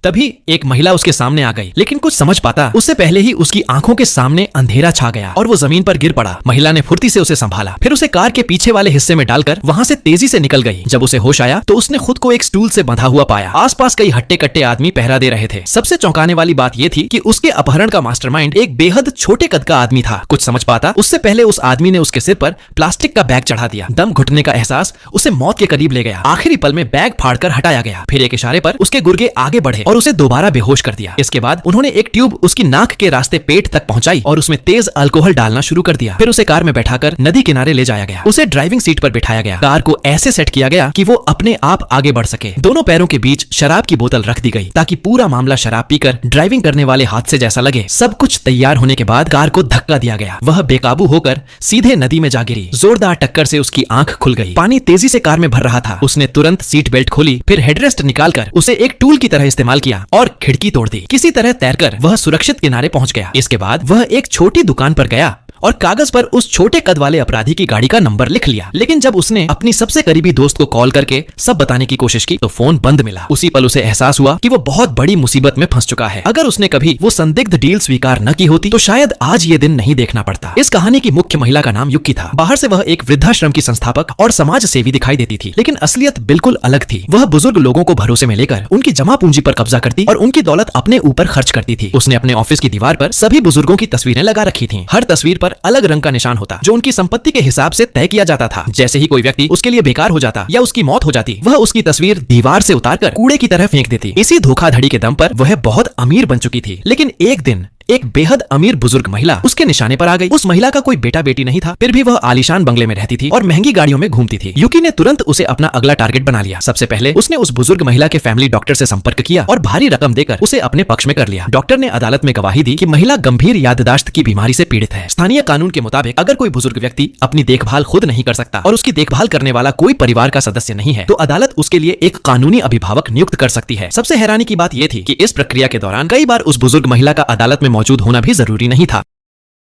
तभी एक महिला उसके सामने आ गई, लेकिन कुछ समझ पाता उससे पहले ही उसकी आंखों के सामने अंधेरा छा गया और वो जमीन पर गिर पड़ा। महिला ने फुर्ती से उसे संभाला, फिर उसे कार के पीछे वाले हिस्से में डालकर वहां से तेजी से निकल गई। जब उसे होश आया तो उसने खुद को एक स्टूल से बंधा हुआ पाया। आसपास कई हट्टे कट्टे आदमी पहरा दे रहे थे। सबसे चौंकाने वाली बात यह थी कि उसके अपहरण का मास्टरमाइंड एक बेहद छोटे कद का आदमी था। कुछ समझ पाता उससे पहले उस आदमी ने उसके सिर पर प्लास्टिक का बैग चढ़ा दिया। दम घुटने का एहसास उसे मौत के करीब ले गया। आखिरी पल में बैग फाड़कर हटाया गया, फिर एक इशारे पर उसके गुर्गे आगे बढ़े और उसे दोबारा बेहोश कर दिया। इसके बाद उन्होंने एक ट्यूब उसकी नाक के रास्ते पेट तक पहुंचाई और उसमें तेज अल्कोहल डालना शुरू कर दिया। फिर उसे कार में बैठाकर नदी किनारे ले जाया गया। उसे ड्राइविंग सीट पर बिठाया गया। कार को ऐसे सेट किया गया कि वो अपने आप आगे बढ़ सके। दोनों पैरों के बीच शराब की बोतल रख दी गई ताकि पूरा मामला शराब पीकर ड्राइविंग करने वाले हादसे जैसा लगे। सब कुछ तैयार होने के बाद कार को धक्का दिया गया। वह बेकाबू होकर सीधे नदी में जा गिरी। जोरदार टक्कर से उसकी आंख खुल गई। पानी तेजी से कार में भर रहा था। उसने तुरंत सीट बेल्ट खोली, फिर हेडरेस्ट निकालकर उसे एक टूल की तरह इस्तेमाल किया और खिड़की तोड़ दी। किसी तरह तैरकर वह सुरक्षित किनारे पहुंच गया। इसके बाद वह एक छोटी दुकान पर गया और कागज पर उस छोटे कद वाले अपराधी की गाड़ी का नंबर लिख लिया। लेकिन जब उसने अपनी सबसे करीबी दोस्त को कॉल करके सब बताने की कोशिश की तो फोन बंद मिला। उसी पल उसे एहसास हुआ कि वो बहुत बड़ी मुसीबत में फंस चुका है। अगर उसने कभी वो संदिग्ध डील स्वीकार न की होती तो शायद आज ये दिन नहीं देखना पड़ता। इस कहानी की मुख्य महिला का नाम युक्की था। बाहर से वह एक वृद्धाश्रम की संस्थापक और समाज सेवी दिखाई देती थी, लेकिन असलियत बिल्कुल अलग थी। वह बुजुर्ग लोगों को भरोसे में लेकर उनकी जमा पूंजी पर कब्जा करती और उनकी दौलत अपने ऊपर खर्च करती थी। उसने अपने ऑफिस की दीवार पर सभी बुजुर्गों की तस्वीरें लगा रखी थी। हर तस्वीर पर अलग रंग का होता जो उनकी संपत्ति के हिसाब से तय किया जाता था। जैसे ही कोई व्यक्ति उसके लिए बेकार हो जाता या उसकी मौत हो जाती, वह उसकी तस्वीर दीवार से उतारकर कूड़े की तरह फेंक देती। इसी धोखाधड़ी के दम पर वह बहुत अमीर बन चुकी थी। लेकिन एक दिन एक बेहद अमीर बुजुर्ग महिला उसके निशाने पर आ गई। उस महिला का कोई बेटा बेटी नहीं था, फिर भी वह आलीशान बंगले में रहती थी और महंगी गाड़ियों में घूमती थी। युकी ने तुरंत उसे अपना अगला टारगेट बना लिया। सबसे पहले उसने उस बुजुर्ग महिला के फैमिली डॉक्टर से संपर्क किया और भारी रकम देकर उसे अपने पक्ष में कर लिया। डॉक्टर ने अदालत में गवाही दी कि महिला गंभीर याददाश्त की बीमारी से पीड़ित है। स्थानीय कानून के मुताबिक अगर कोई बुजुर्ग व्यक्ति अपनी देखभाल खुद नहीं कर सकता और उसकी देखभाल करने वाला कोई परिवार का सदस्य नहीं है तो अदालत उसके लिए एक कानूनी अभिभावक नियुक्त कर सकती है। सबसे हैरानी की बात यह थी कि इस प्रक्रिया के दौरान कई बार उस बुजुर्ग महिला का अदालत में मौजूद होना भी जरूरी नहीं था।